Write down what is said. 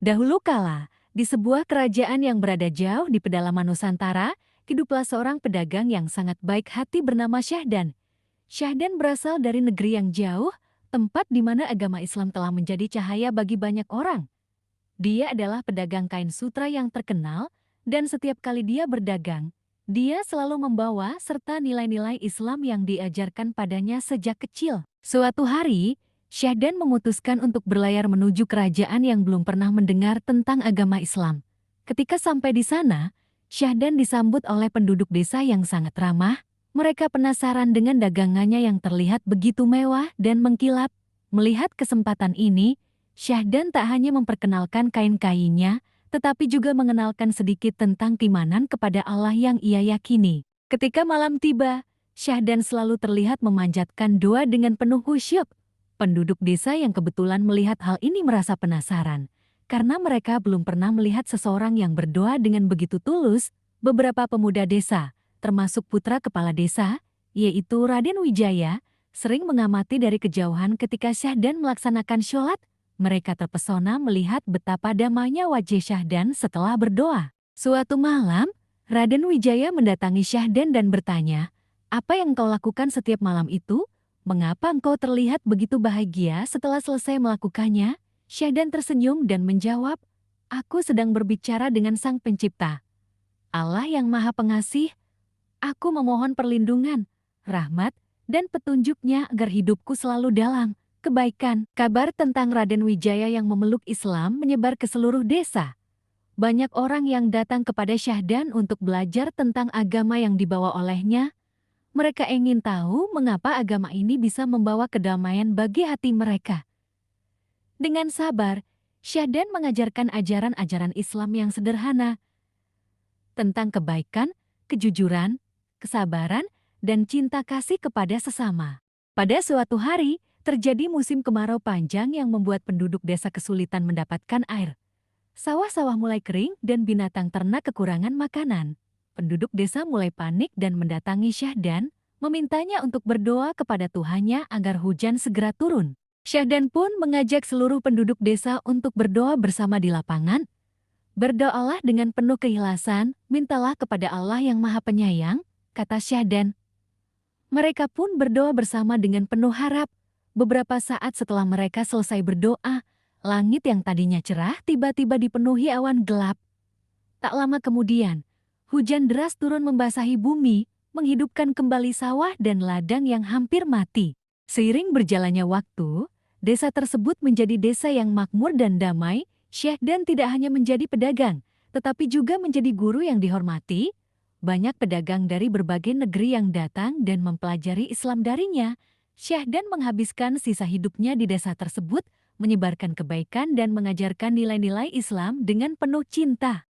Dahulu kala, di sebuah kerajaan yang berada jauh di pedalaman Nusantara, hiduplah seorang pedagang yang sangat baik hati bernama Syahdan. Syahdan berasal dari negeri yang jauh, tempat di mana agama Islam telah menjadi cahaya bagi banyak orang. Dia adalah pedagang kain sutra yang terkenal, dan setiap kali dia berdagang, dia selalu membawa serta nilai-nilai Islam yang diajarkan padanya sejak kecil. Suatu hari, Syahdan memutuskan untuk berlayar menuju kerajaan yang belum pernah mendengar tentang agama Islam. Ketika sampai di sana, Syahdan disambut oleh penduduk desa yang sangat ramah. Mereka penasaran dengan dagangannya yang terlihat begitu mewah dan mengkilap. Melihat kesempatan ini, Syahdan tak hanya memperkenalkan kain-kainnya, tetapi juga mengenalkan sedikit tentang keimanan kepada Allah yang ia yakini. Ketika malam tiba, Syahdan selalu terlihat memanjatkan doa dengan penuh khusyuk. Penduduk desa yang kebetulan melihat hal ini merasa penasaran, karena mereka belum pernah melihat seseorang yang berdoa dengan begitu tulus. Beberapa pemuda desa, termasuk putra kepala desa, yaitu Raden Wijaya, sering mengamati dari kejauhan ketika Syahdan melaksanakan sholat. Mereka terpesona melihat betapa damainya wajah Syahdan setelah berdoa. Suatu malam, Raden Wijaya mendatangi Syahdan dan bertanya, "Apa yang kau lakukan setiap malam itu? Mengapa engkau terlihat begitu bahagia setelah selesai melakukannya?" Syahdan tersenyum dan menjawab, "Aku sedang berbicara dengan Sang Pencipta, Allah yang Maha Pengasih. Aku memohon perlindungan, rahmat, dan petunjuknya agar hidupku selalu dalam kebaikan." Kabar tentang Raden Wijaya yang memeluk Islam menyebar ke seluruh desa. Banyak orang yang datang kepada Syahdan untuk belajar tentang agama yang dibawa olehnya. Mereka ingin tahu mengapa agama ini bisa membawa kedamaian bagi hati mereka. Dengan sabar, Syahdan mengajarkan ajaran-ajaran Islam yang sederhana tentang kebaikan, kejujuran, kesabaran, dan cinta kasih kepada sesama. Pada suatu hari, terjadi musim kemarau panjang yang membuat penduduk desa kesulitan mendapatkan air. Sawah-sawah mulai kering dan binatang ternak kekurangan makanan. Penduduk desa mulai panik dan mendatangi Syahdan, memintanya untuk berdoa kepada Tuhannya agar hujan segera turun. Syahdan pun mengajak seluruh penduduk desa untuk berdoa bersama di lapangan. "Berdoalah dengan penuh keikhlasan, mintalah kepada Allah yang Maha Penyayang," kata Syahdan. Mereka pun berdoa bersama dengan penuh harap. Beberapa saat setelah mereka selesai berdoa, langit yang tadinya cerah tiba-tiba dipenuhi awan gelap. Tak lama kemudian, hujan deras turun membasahi bumi, menghidupkan kembali sawah dan ladang yang hampir mati. Seiring berjalannya waktu, desa tersebut menjadi desa yang makmur dan damai. Syahdan tidak hanya menjadi pedagang, tetapi juga menjadi guru yang dihormati. Banyak pedagang dari berbagai negeri yang datang dan mempelajari Islam darinya. Syahdan menghabiskan sisa hidupnya di desa tersebut, menyebarkan kebaikan dan mengajarkan nilai-nilai Islam dengan penuh cinta.